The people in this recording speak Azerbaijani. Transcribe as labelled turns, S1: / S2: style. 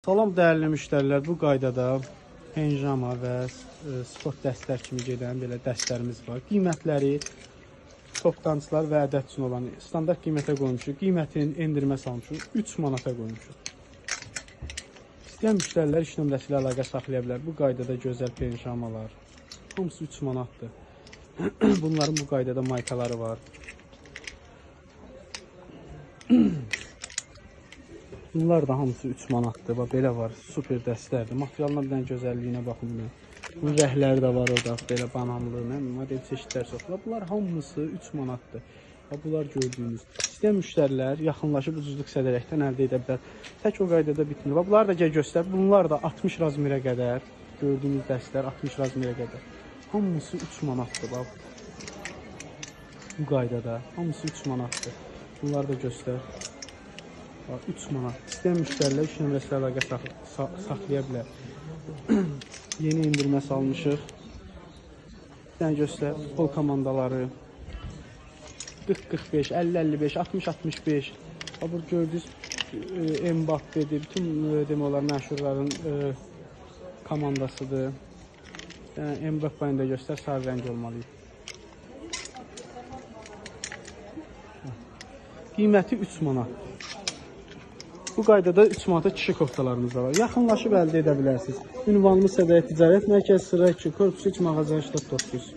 S1: Salam dəyərli müştərilər, bu qaydada penjama və sport dəstlər kimi gedən belə dəstlərimiz var. Qiymətləri toptancılar və ədəd üçün olan standart qiymətə qoymuşuq. Qiymətinin endirmə salmışıq, 3 manata qoymuşuq. İstəyən müştərilər iş nömrəsi ilə əlaqə saxlaya bilər. Bu qaydada gözəl penjamalar, hamısı 3 manatdır. Bunların bu qaydada maykaları var. Bunlar da hamısı 3 manatdır. Bax belə var, super dəstlərdir. Materialına bir dənə gözəlliyinə baxın. Bunun rəhləri də var orada, belə bananlı, model çeşidlər çoxdur. Bunlar hamısı 3 manatdır. Bunlar gördüyünüz. İstəyən müştərilər yaxınlaşıb ucuzluq sədərəkdən əldə edə bilər. Tək o qaydada bitmir. Bunlar da göstər. Bunlar da 60 razmerə qədər. Gördüyünüz dəstlər 60 razmerə qədər. Hamısı 3 manatdır. Bax. Bu qaydada hamısı 3 manatdır. Bunlar da göstər. 3 manat. İstəyən müştərilər iş nömrəsi ilə əlaqə saxlaya bilər. Yeni indirmə salmışıq. Bir dənə göstər. Futbol komandaları 40-45, 50-55, 60-65. Bu gördüyünüz Mbappe'dir. Bütün demək olar məşhurların komandasıdır. Mbappe'ni də göstər. Sarı rəng olmalıyıq. Qiyməti 3 manat. Bu qaydada 3 manata kişi koftalarımız da var. Yaxınlaşıb əldə edə bilərsiniz. Ünvanımız Sədəyə Ticarət Mərkəzi, sıra 2, korpus 3, mağaza 89.